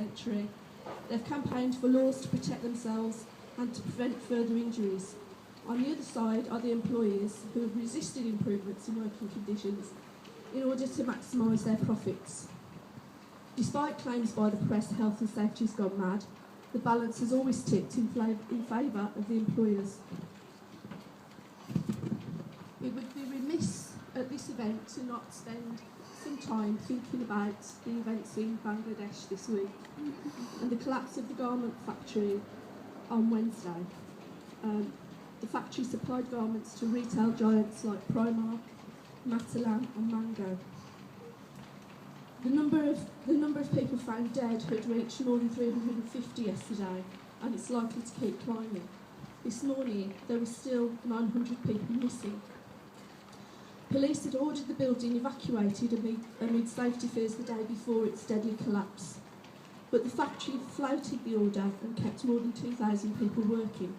century. They've campaigned for laws to protect themselves and to prevent further injuries. On the other side are the employers who have resisted improvements in working conditions in order to maximise their profits. Despite claims by the press health and safety has gone mad, the balance has always tipped in favour of the employers. It would be remiss at this event to not spend some time thinking about the events in Bangladesh this week and the collapse of the garment factory on Wednesday. The factory supplied garments to retail giants like Primark, Matalan and Mango. The number of people found dead had reached more than 350 yesterday, and it's likely to keep climbing. This morning, there were still 900 people missing. Police had ordered the building evacuated amid safety fears the day before its deadly collapse. But the factory flouted the order and kept more than 2,000 people working.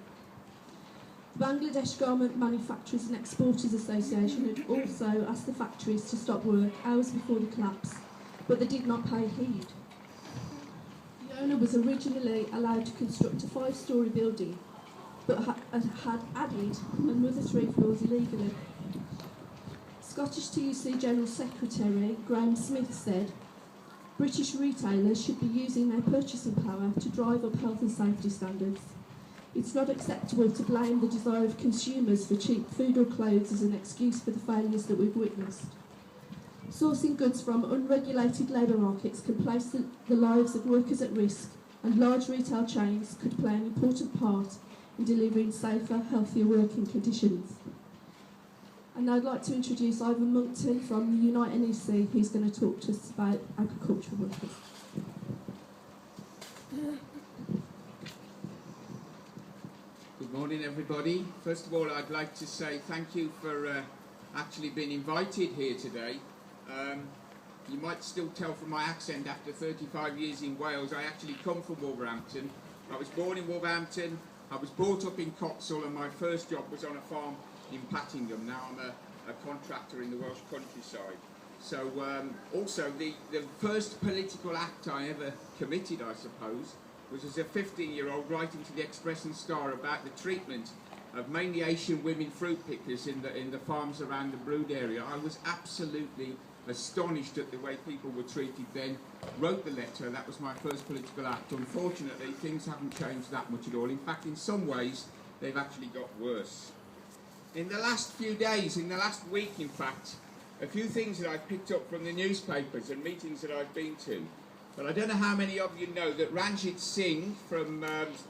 The Bangladesh Garment Manufacturers and Exporters Association had also asked the factories to stop work hours before the collapse, but they did not pay heed. The owner was originally allowed to construct a 5-storey building, but had added another 3 floors illegally. Scottish TUC General Secretary Graham Smith said, "British retailers should be using their purchasing power to drive up health and safety standards. It's not acceptable to blame the desire of consumers for cheap food or clothes as an excuse for the failures that we've witnessed. Sourcing goods from unregulated labour markets can place the lives of workers at risk, and large retail chains could play an important part in delivering safer, healthier working conditions." And I'd like to introduce Ivan Monkton from the Unite NEC, who's going to talk to us about agricultural workers. Good morning, everybody. First of all, I'd like to say thank you for actually being invited here today. You might still tell from my accent after 35 years in Wales, I actually come from Wolverhampton. I was born in Wolverhampton, I was brought up in Cotsall, and my first job was on a farm in Pattingham. Now I'm a contractor in the Welsh countryside. So also the first political act I ever committed, I suppose, was as a 15-year-old writing to the Express and Star about the treatment of mainly Asian women fruit pickers in the farms around the Brood area. I was absolutely astonished at the way people were treated then. Wrote the letter, that was my first political act. Unfortunately, things haven't changed that much at all. In fact, in some ways, they've actually got worse. In the last few days, in the last week in fact, a few things that I've picked up from the newspapers and meetings that I've been to. But I don't know how many of you know that Ranjit Singh from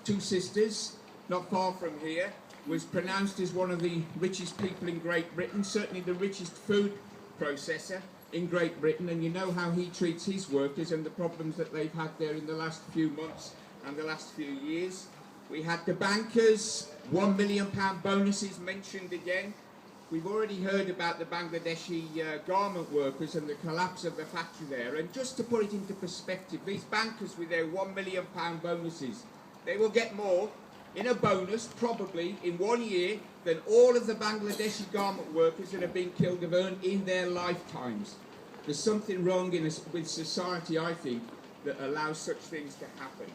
Two Sisters, not far from here, was pronounced as one of the richest people in Great Britain, certainly the richest food processor in Great Britain, and you know how he treats his workers and the problems that they've had there in the last few months and the last few years. We had the bankers, £1 million bonuses mentioned again. We've already heard about the Bangladeshi garment workers and the collapse of the factory there. And just to put it into perspective, these bankers with their £1 million bonuses, they will get more in a bonus, probably, in 1 year than all of the Bangladeshi garment workers that have been killed have earned in their lifetimes. There's something wrong with society, I think, that allows such things to happen.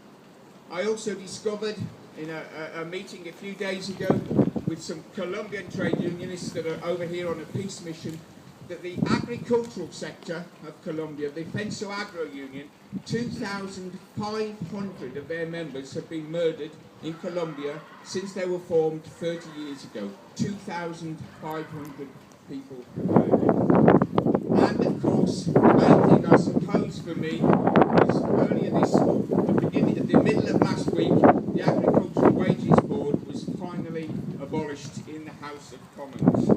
I also discovered in a meeting a few days ago with some Colombian trade unionists that are over here on a peace mission that the agricultural sector of Colombia, the Fenso Agro Union, 2,500 of their members have been murdered in Colombia since they were formed 30 years ago. 2,500 people murdered. And of course, the main thing I suppose for me is earlier this at the middle of last week, the Agricultural Wages Board was finally abolished in the House of Commons.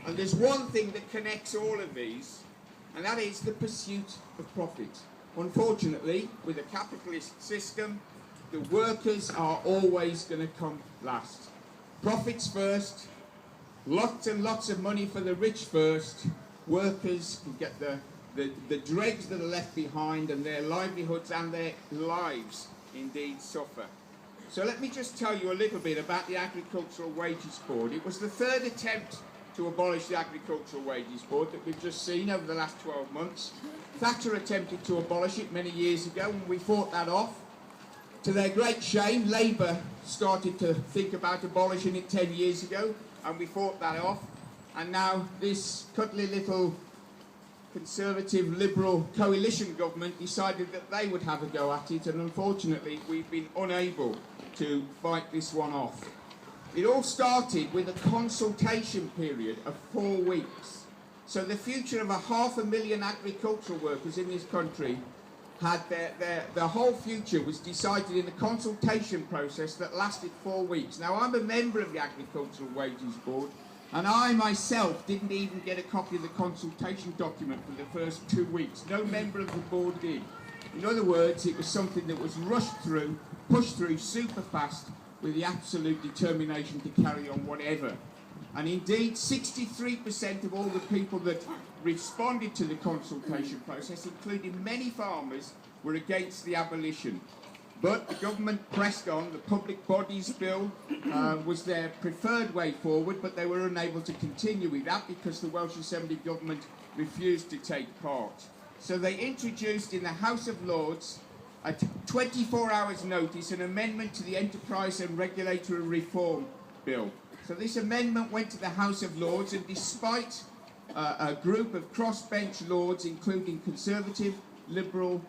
And there's one thing that connects all of these, and that is the pursuit of profit. Unfortunately, with a capitalist system, the workers are always going to come last. Profits first, lots and lots of money for the rich first. Workers can get the dregs that are left behind, and their livelihoods and their lives indeed suffer. So let me just tell you a little bit about the Agricultural Wages Board. It was the third attempt to abolish the Agricultural Wages Board that we've just seen over the last 12 months. Thatcher attempted to abolish it many years ago, and we fought that off. To their great shame, Labour started to think about abolishing it 10 years ago, and we fought that off. And now this cuddly little Conservative Liberal coalition government decided that they would have a go at it, and unfortunately we've been unable to fight this one off. It all started with a consultation period of 4 weeks. So the future of 500,000 agricultural workers in this country had their whole future was decided in a consultation process that lasted 4 weeks. Now, I'm a member of the Agricultural Wages Board, and I myself didn't even get a copy of the consultation document for the first 2 weeks. No member of the board did. In other words, it was something that was rushed through, pushed through super fast, with the absolute determination to carry on whatever. And indeed, 63% of all the people that responded to the consultation process, including many farmers, were against the abolition. But the government pressed on. The Public Bodies Bill was their preferred way forward, but they were unable to continue with that because the Welsh Assembly government refused to take part. So they introduced in the House of Lords, at 24 hours notice, an amendment to the Enterprise and Regulatory Reform Bill. So this amendment went to the House of Lords, and despite a group of crossbench lords, including Conservative, Liberal,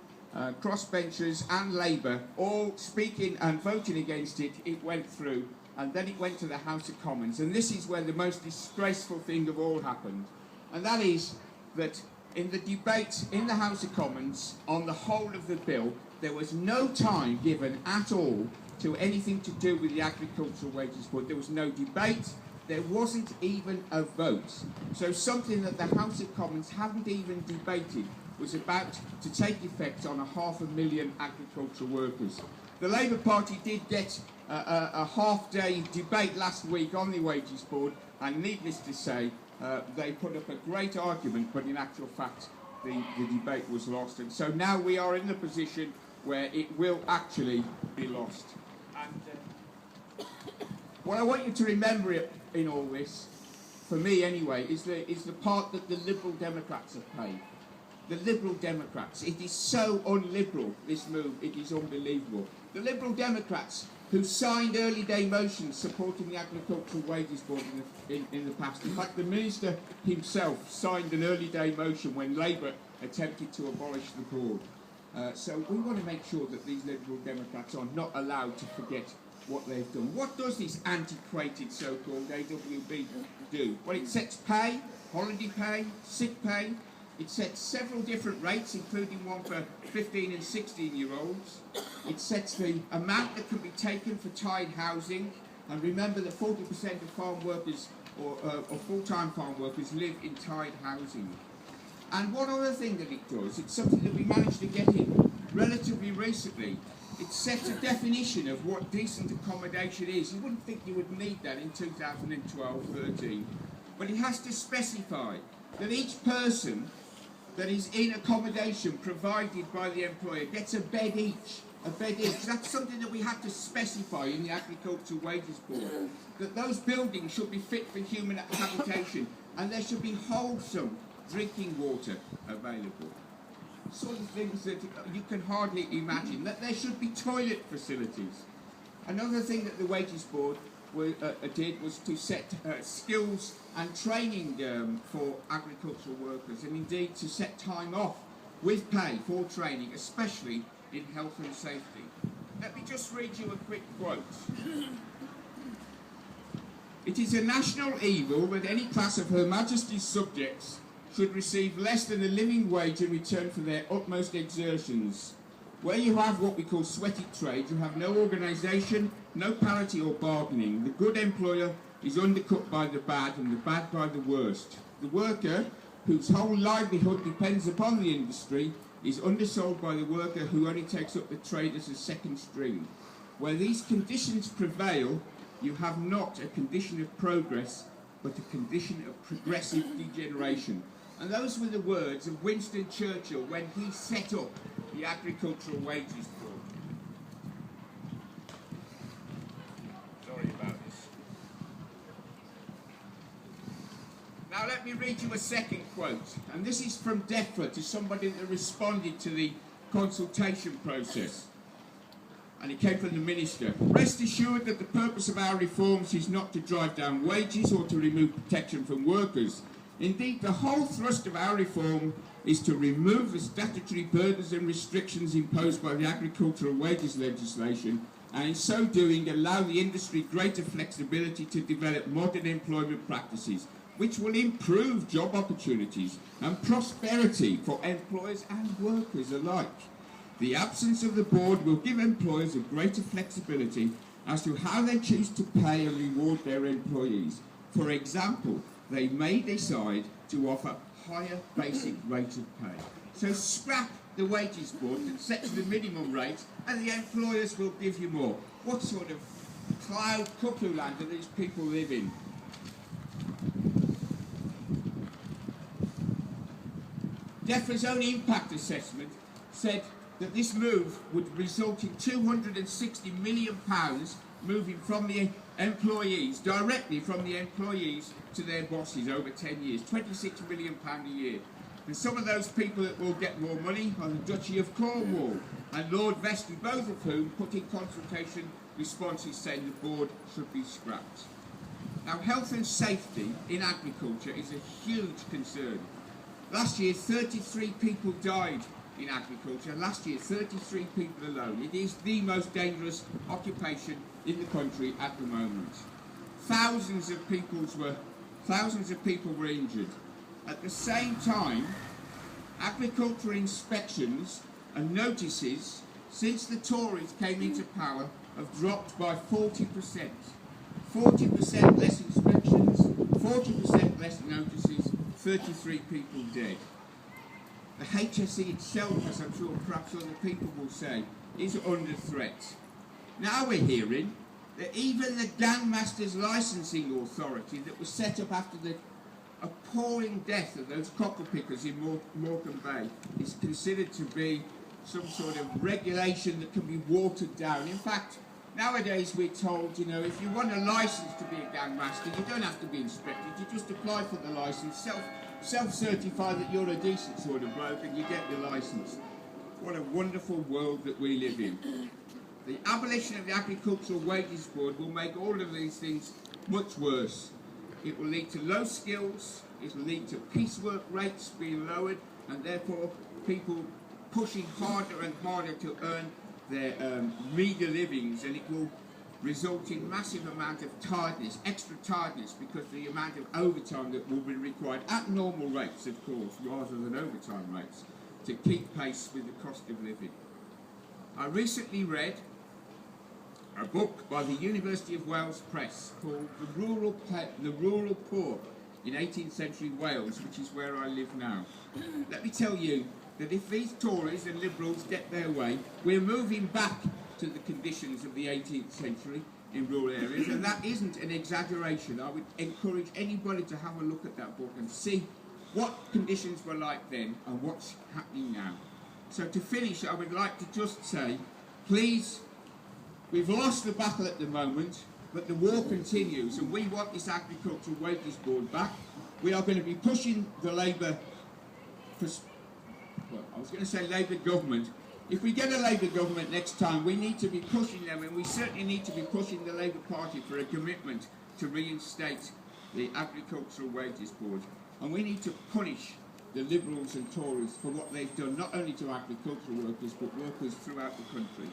crossbenchers and Labour, all speaking and voting against it, it went through, and then it went to the House of Commons. And this is where the most disgraceful thing of all happened, and that is that in the debate in the House of Commons on the whole of the bill, there was no time given at all to anything to do with the Agricultural Wages Board. There was no debate. There wasn't even a vote. So something that the House of Commons hadn't even debated was about to take effect on 500,000 agricultural workers. The Labour Party did get a half-day debate last week on the Wages Board, and needless to say, they put up a great argument, but in actual fact, the debate was lost. And so now we are in the position where it will actually be lost. And what I want you to remember in all this, for me anyway, is the part that the Liberal Democrats have played. The Liberal Democrats. It is so unliberal, this move, it is unbelievable. The Liberal Democrats, who signed early day motions supporting the Agricultural Wages Board in the past. In fact, the Minister himself signed an early day motion when Labour attempted to abolish the board. So we want to make sure that these Liberal Democrats are not allowed to forget what they've done. What does this antiquated so-called AWB do? Well, it sets pay, holiday pay, sick pay. It sets several different rates, including one for 15 and 16-year-olds. It sets the amount that can be taken for tied housing. And remember that 40% of farm workers or full-time farm workers live in tied housing. And one other thing that it does, it's something that we managed to get in relatively recently. It sets a definition of what decent accommodation is. You wouldn't think you would need that in 2012-13. But it has to specify that each person that is in accommodation provided by the employer gets a bed each. A bed each. That's something that we have to specify in the Agricultural Wages Board. That those buildings should be fit for human habitation, and there should be wholesome drinking water available. Sort of things that you can hardly imagine. That there should be toilet facilities. Another thing that the Wages Board did was to set skills and training for agricultural workers, and indeed to set time off with pay for training, especially in health and safety. Let me just read you a quick quote. It is a national evil that any class of Her Majesty's subjects should receive less than a living wage in return for their utmost exertions. Where you have what we call sweaty trade, you have no organisation, no parity or bargaining. The good employer is undercut by the bad, and the bad by the worst. The worker, whose whole livelihood depends upon the industry, is undersold by the worker who only takes up the trade as a second string. Where these conditions prevail, you have not a condition of progress, but a condition of progressive degeneration. And those were the words of Winston Churchill when he set up the Agricultural Wages Board. Sorry about this. Now let me read you a second quote, and this is from DEFRA, to somebody that responded to the consultation process. And it came from the Minister. Rest assured that the purpose of our reforms is not to drive down wages or to remove protection from workers. Indeed, the whole thrust of our reform is to remove the statutory burdens and restrictions imposed by the agricultural wages legislation, and in so doing allow the industry greater flexibility to develop modern employment practices, which will improve job opportunities and prosperity for employers and workers alike. The absence of the board will give employers a greater flexibility as to how they choose to pay and reward their employees. For example, they may decide to offer higher basic rate of pay. So scrap the wages board that sets the minimum rate and the employers will give you more. What sort of cloud cuckoo land do these people live in? DEFRA's own impact assessment said that this move would result in £260 million moving from the employees, directly from the employees to their bosses over 10 years, £26 million a year. And some of those people that will get more money are the Duchy of Cornwall and Lord Vestey, both of whom put in consultation responses saying the board should be scrapped. Now, health and safety in agriculture is a huge concern. Last year, 33 people died in agriculture. Last year, 33 people alone. It is the most dangerous occupation in the country at the moment. Thousands of people were injured. At the same time, agriculture inspections and notices since the Tories came into power have dropped by 40%. 40% less inspections, 40% less notices, 33 people dead. The HSE itself, as I'm sure perhaps other people will say, is under threat. Now we're hearing that even the Gangmasters Licensing Authority that was set up after the appalling death of those cockle pickers in Morecambe Bay is considered to be some sort of regulation that can be watered down. In fact, nowadays we're told, you know, if you want a licence to be a gangmaster, you don't have to be inspected, you just apply for the licence, self-certify that you're a decent sort of bloke and you get the licence. What a wonderful world that we live in. The abolition of the Agricultural Wages Board will make all of these things much worse. It will lead to low skills, it will lead to piecework rates being lowered, and therefore people pushing harder and harder to earn their meagre livings, and it will result in massive amount of tiredness, extra tiredness, because the amount of overtime that will be required at normal rates, of course, rather than overtime rates, to keep pace with the cost of living. I recently read a book by the University of Wales Press called The Rural Poor in 18th Century Wales, which is where I live now. Let me tell you that if these Tories and Liberals get their way, we're moving back to the conditions of the 18th century in rural areas, and that isn't an exaggeration. I would encourage anybody to have a look at that book and see what conditions were like then and what's happening now. So to finish, I would like to just say, please, we've lost the battle at the moment, but the war continues, and we want this Agricultural Wages Board back. We are going to be pushing the Labour government. If we get a Labour government next time, we need to be pushing them, and we certainly need to be pushing the Labour Party for a commitment to reinstate the Agricultural Wages Board. And we need to punish the Liberals and Tories for what they've done, not only to agricultural workers, but workers throughout the country.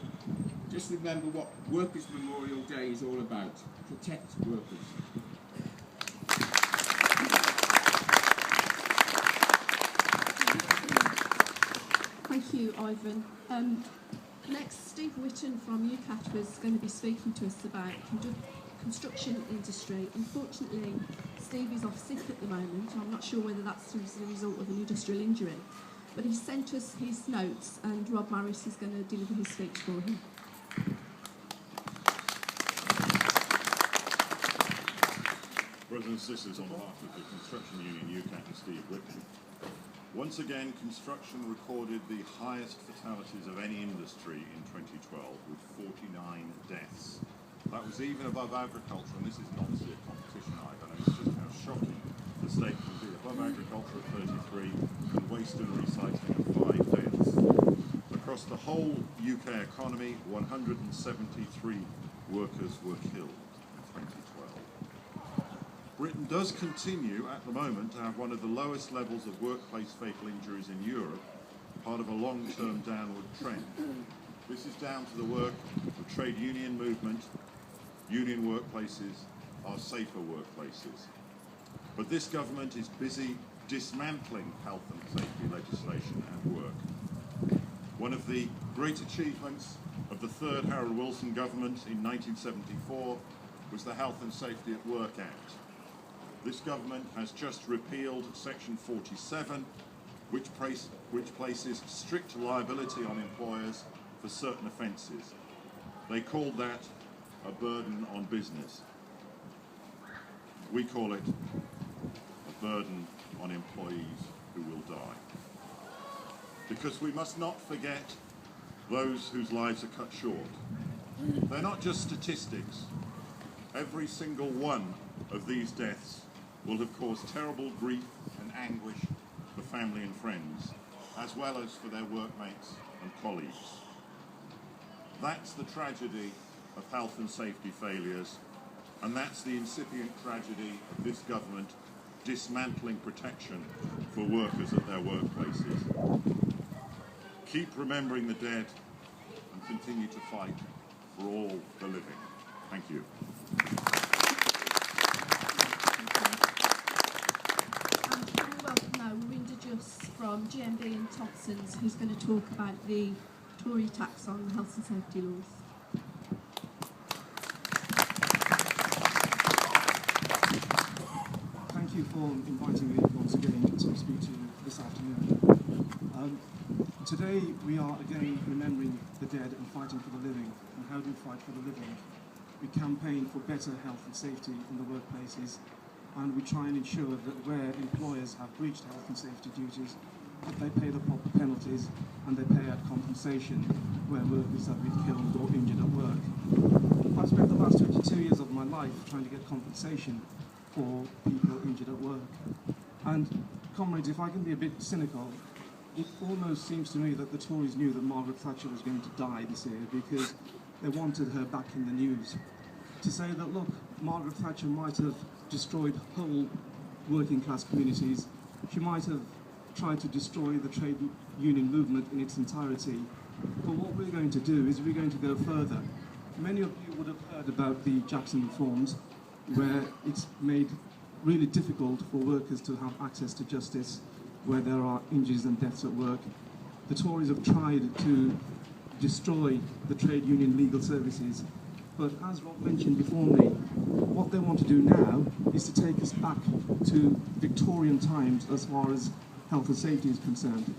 Just remember what Workers' Memorial Day is all about. Protect workers. Thank you, Ivan. Next, Steve Whitten from UCAT was going to be speaking to us about construction industry. Unfortunately, Steve is off sick at the moment. I'm not sure whether that's as a result of an industrial injury, but he sent us his notes, and Rob Marris is going to deliver his speech for him. Brothers and sisters, on behalf of the Construction Union UCAT and Steve Whitten, once again, construction recorded the highest fatalities of any industry in 2012, with 49 deaths. That was even above agriculture, and this is not a competition, I know, it's just how shocking The state can be above agriculture at 33 and waste and recycling at 5 deaths. Across the whole UK economy, 173 workers were killed in 2012. Britain does continue at the moment to have one of the lowest levels of workplace fatal injuries in Europe, part of a long-term downward trend. This is down to the work of trade union movement. Union workplaces are safer workplaces. But this government is busy dismantling health and safety legislation and work. One of the great achievements of the third Harold Wilson government in 1974 was the Health and Safety at Work Act. This government has just repealed Section 47, which places strict liability on employers for certain offences. They called that a burden on business. We call it a burden on employees who will die. Because we must not forget those whose lives are cut short. They're not just statistics. Every single one of these deaths will have caused terrible grief and anguish for family and friends, as well as for their workmates and colleagues. That's the tragedy of health and safety failures, and that's the incipient tragedy of this government dismantling protection for workers at their workplaces. Keep remembering the dead and continue to fight for all the living. Thank you. And we welcome now Marinda Just from GMB and Thompson's, who's going to talk about the Tory tax on health and safety laws. Thank you for inviting me once again to speak to you this afternoon. Today we are again remembering the dead and fighting for the living. And how do we fight for the living? We campaign for better health and safety in the workplaces, and we try and ensure that where employers have breached health and safety duties, that they pay the proper penalties and they pay out compensation where workers have been killed or injured at work. I've spent the last 22 years of my life trying to get compensation for people injured at work. And comrades, if I can be a bit cynical, it almost seems to me that the Tories knew that Margaret Thatcher was going to die this year because they wanted her back in the news. To say that, look, Margaret Thatcher might have destroyed whole working class communities, she might have tried to destroy the trade union movement in its entirety, but what we're going to do is we're going to go further. Many of you would have heard about the Jackson reforms, where it's made really difficult for workers to have access to justice where there are injuries and deaths at work. The Tories have tried to destroy the trade union legal services, but as Rob mentioned before me, what they want to do now is to take us back to Victorian times as far as health and safety is concerned.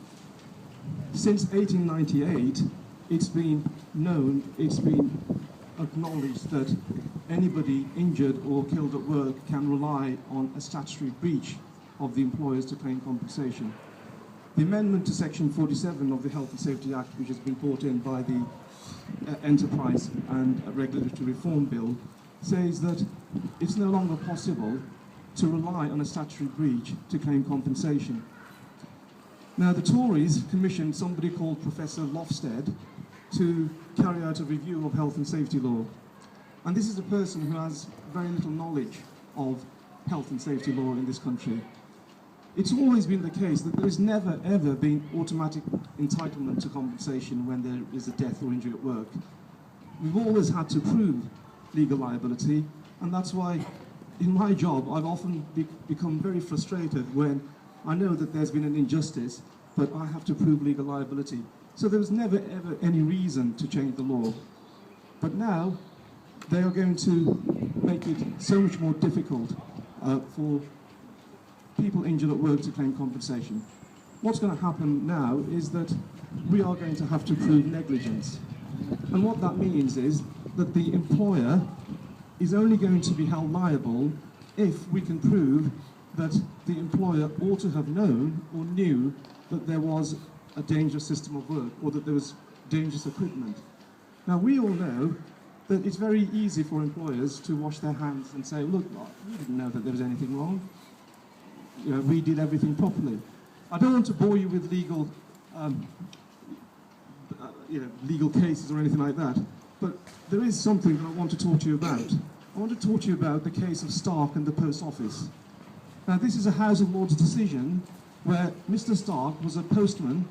Since 1898, it's been known, it's been acknowledged that anybody injured or killed at work can rely on a statutory breach of the employers to claim compensation. The amendment to Section 47 of the Health and Safety Act, which has been brought in by the Enterprise and Regulatory Reform Bill, says that it's no longer possible to rely on a statutory breach to claim compensation. Now, the Tories commissioned somebody called Professor Lofsted to carry out a review of health and safety law. And this is a person who has very little knowledge of health and safety law in this country. It's always been the case that there has never, ever been automatic entitlement to compensation when there is a death or injury at work. We've always had to prove legal liability, and that's why in my job I've often become very frustrated when I know that there's been an injustice, but I have to prove legal liability. So there was never, ever any reason to change the law. But now they are going to make it so much more difficult for people injured at work to claim compensation. What's going to happen now is that we are going to have to prove negligence. And what that means is that the employer is only going to be held liable if we can prove that the employer ought to have known or knew that there was a dangerous system of work or that there was dangerous equipment. Now, we all know that it's very easy for employers to wash their hands and say, look, we didn't know that there was anything wrong. we did everything properly. I don't want to bore you with legal legal cases or anything like that, but there is something that I want to talk to you about. I want to talk to you about the case of Stark and the Post Office. Now, this is a House of Lords decision where Mr. Stark was a postman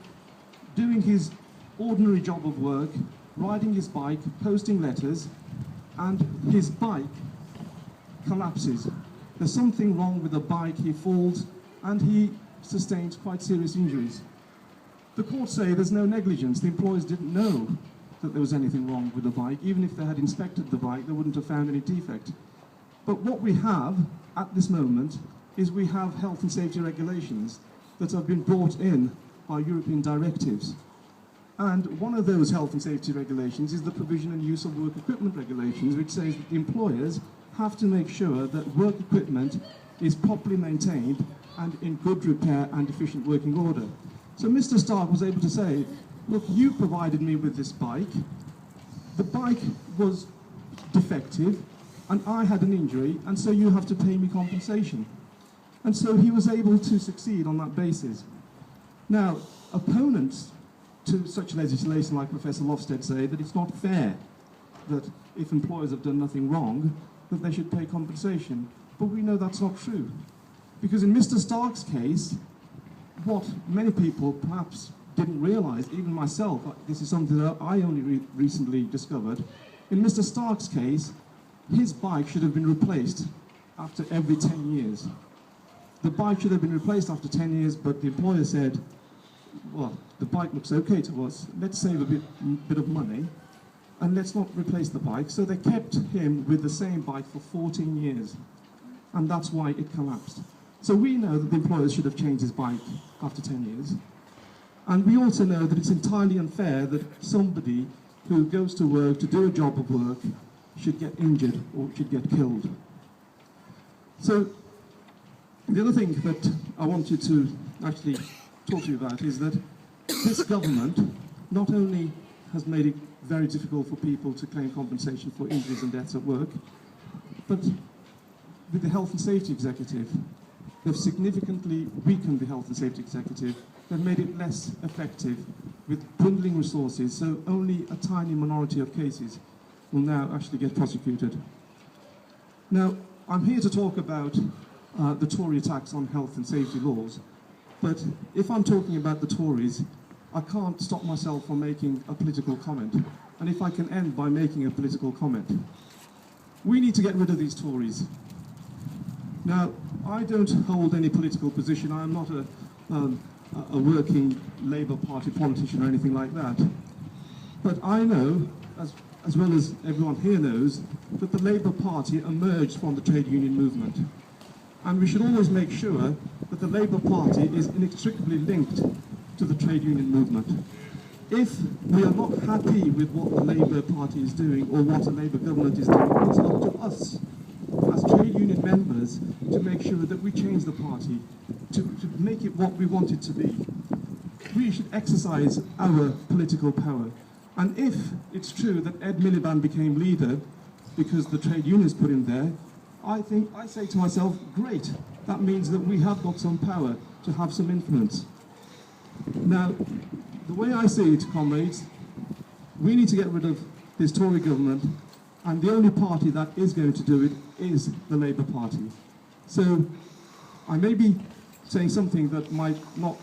doing his ordinary job of work, riding his bike, posting letters, and his bike collapses. There's something wrong with the bike, he falls, and he sustains quite serious injuries. The courts say there's no negligence. The employers didn't know that there was anything wrong with the bike. Even if they had inspected the bike, they wouldn't have found any defect. But what we have at this moment is we have health and safety regulations that have been brought in by European directives. And one of those health and safety regulations is the provision and use of work equipment regulations, which says that the employers have to make sure that work equipment is properly maintained and in good repair and efficient working order. So Mr. Stark was able to say, look, you provided me with this bike, the bike was defective, and I had an injury, and so you have to pay me compensation. And so he was able to succeed on that basis. Now, opponents to such legislation like Professor Lofsted say that it's not fair that if employers have done nothing wrong, that they should pay compensation. But we know that's not true. Because in Mr. Stark's case, what many people perhaps didn't realise, even myself, this is something that I only recently discovered, in Mr. Stark's case, his bike should have been replaced after every 10 years. The bike should have been replaced after 10 years, but the employer said, well, the bike looks okay to us, let's save a bit of money, and let's not replace the bike. So they kept him with the same bike for 14 years, and that's why it collapsed. So we know that the employers should have changed his bike after 10 years. And we also know that it's entirely unfair that somebody who goes to work to do a job of work should get injured or should get killed. So the other thing that I wanted to actually talk to you about is that this government not only has made it very difficult for people to claim compensation for injuries and deaths at work, but with the Health and Safety Executive, they've significantly weakened the Health and Safety Executive. They've made it less effective with dwindling resources, so only a tiny minority of cases will now actually get prosecuted. Now, I'm here to talk about the Tory attacks on health and safety laws, but if I'm talking about the Tories, I can't stop myself from making a political comment. And if I can end by making a political comment, we need to get rid of these Tories. Now, I don't hold any political position. I am not a working Labour Party politician or anything like that. But I know, as well as everyone here knows, that the Labour Party emerged from the trade union movement. And we should always make sure that the Labour Party is inextricably linked to the trade union movement. If we are not happy with what the Labour Party is doing or what a Labour government is doing, it's up to us as trade union members to make sure that we change the party to make it what we want it to be. We should exercise our political power. And if it's true that Ed Miliband became leader because the trade unions put him there, I say to myself, great, that means that we have got some power to have some influence. Now, the way I see it, comrades, we need to get rid of this Tory government, and the only party that is going to do it is the Labour Party. So I may be saying something that might not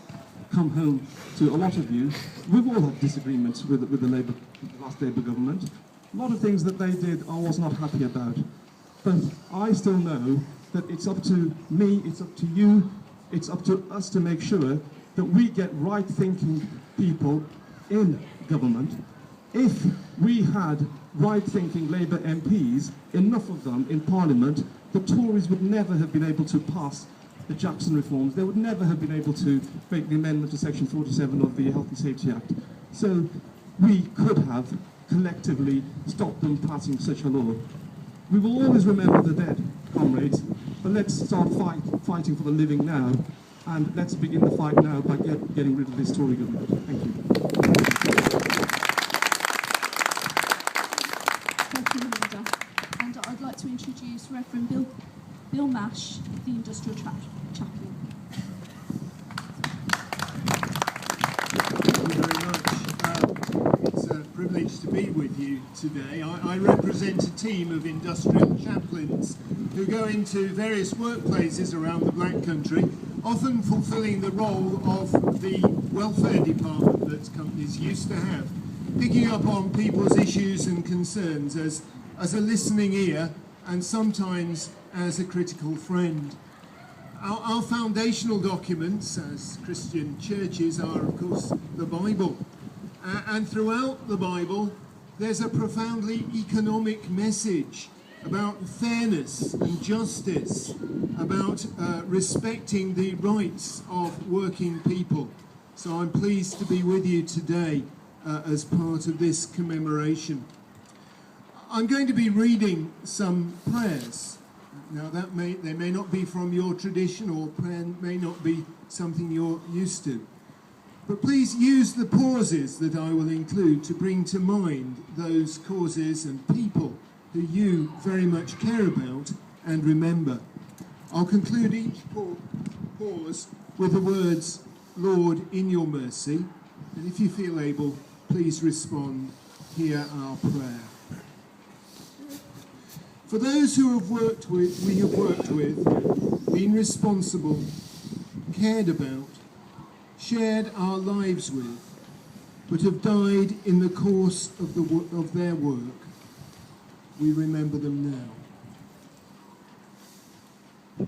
come home to a lot of you. We've all had disagreements with the last Labour government. A lot of things that they did I was not happy about. But I still know that it's up to me, it's up to you, it's up to us to make sure that we get right-thinking people in government. If we had right-thinking Labour MPs, enough of them in Parliament, the Tories would never have been able to pass the Jackson reforms. They would never have been able to make the amendment to Section 47 of the Health and Safety Act. So we could have collectively stopped them passing such a law. We will always remember the dead, comrades, but let's start fighting for the living now, and let's begin the fight now by getting rid of this Tory government. Thank you. Thank you, Linda. And I'd like to introduce Reverend Bill Mash, the Industrial Chaplain. today. I represent a team of industrial chaplains who go into various workplaces around the Black Country, often fulfilling the role of the welfare department that companies used to have, picking up on people's issues and concerns as a listening ear and sometimes as a critical friend. Our foundational documents as Christian churches are, of course, the Bible. And throughout the Bible, there's a profoundly economic message about fairness and justice, about respecting the rights of working people. So I'm pleased to be with you today as part of this commemoration. I'm going to be reading some prayers. Now they may not be from your tradition, or prayer may not be something you're used to. But please use the pauses that I will include to bring to mind those causes and people who you very much care about and remember. I'll conclude each pause with the words, Lord, in your mercy. And if you feel able, please respond, hear our prayer. For those who we have worked with, been responsible, cared about, shared our lives with, but have died in the course of their work, we remember them now.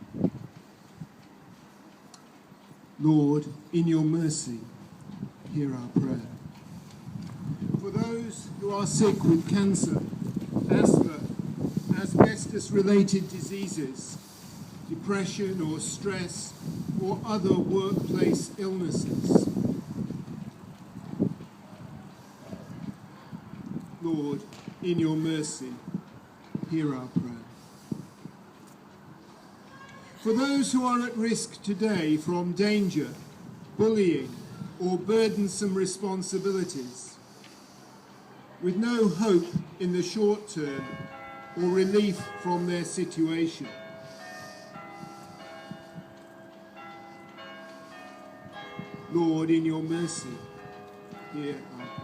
Lord, in your mercy, hear our prayer. For those who are sick with cancer, asthma, asbestos-related diseases, depression or stress, or other workplace illnesses, Lord, in your mercy, hear our prayer. For those who are at risk today from danger, bullying, or burdensome responsibilities, with no hope in the short term or relief from their situation, Lord, in your mercy, hear our prayer.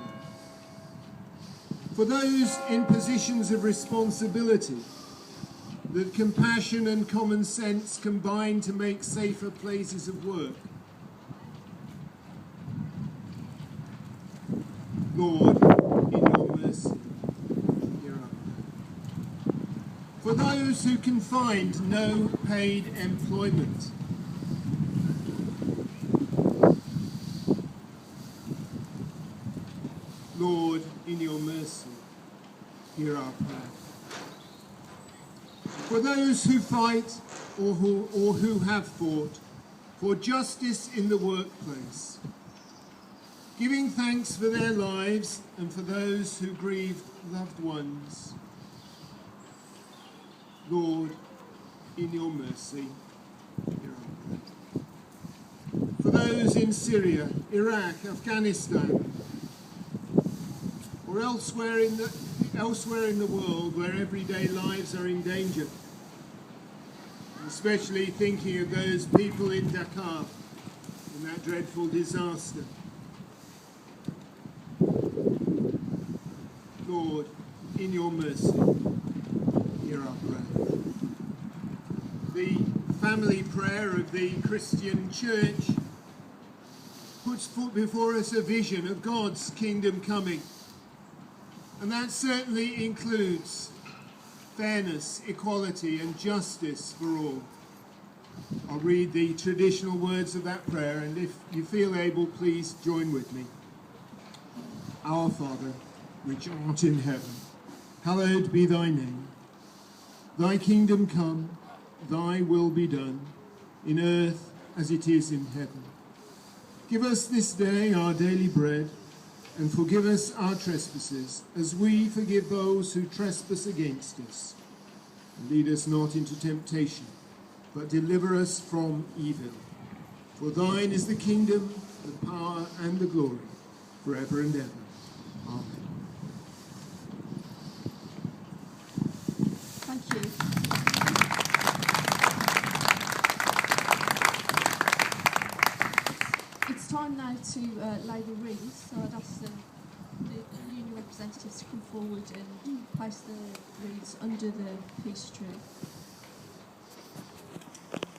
For those in positions of responsibility, that compassion and common sense combine to make safer places of work, Lord, in your mercy, hear our prayer. For those who can find no paid employment, Lord, in your mercy, hear our prayer. For those who fight or who have fought for justice in the workplace, giving thanks for their lives and for those who grieve loved ones, Lord, in your mercy, hear our prayer. For those in Syria, Iraq, Afghanistan, or elsewhere in the world where everyday lives are in danger, especially thinking of those people in Dakar in that dreadful disaster. Lord, in your mercy, hear our prayer. The family prayer of the Christian Church puts before us a vision of God's kingdom coming. And that certainly includes fairness, equality, and justice for all. I'll read the traditional words of that prayer, and if you feel able, please join with me. Our Father, which art in heaven, hallowed be thy name. Thy kingdom come, thy will be done, in earth as it is in heaven. Give us this day our daily bread, and forgive us our trespasses, as we forgive those who trespass against us. And lead us not into temptation, but deliver us from evil. For thine is the kingdom, the power, and the glory, forever and ever. Amen. Thank you. It's time now to lay the wreaths, so I'd ask the union representatives representatives to come forward and place the wreaths under the peace tree.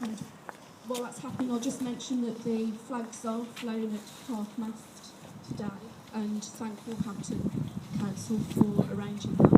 And while that's happening, I'll just mention that the flags are flown at half-mast today, and thank Wolverhampton Council for arranging that.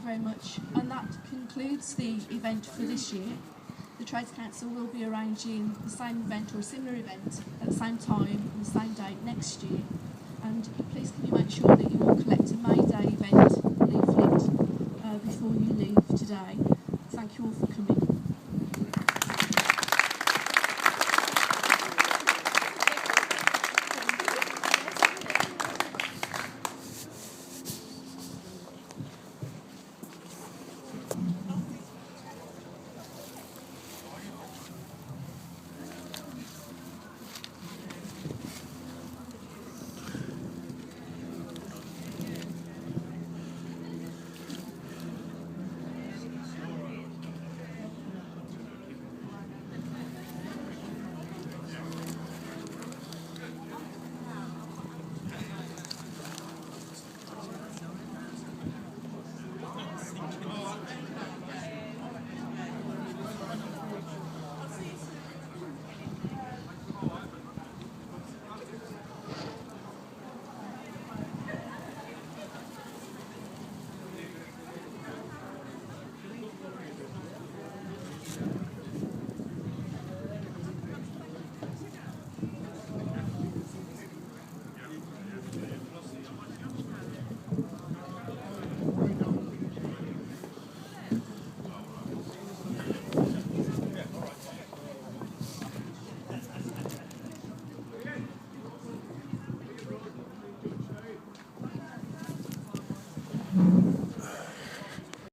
Very much, and that concludes the event for this year. The Trades Council will be arranging the same event or a similar event at the same time and the same date next year, and please can you make sure that you all collect a May Day event leaflet before you leave today. Thank you all for coming.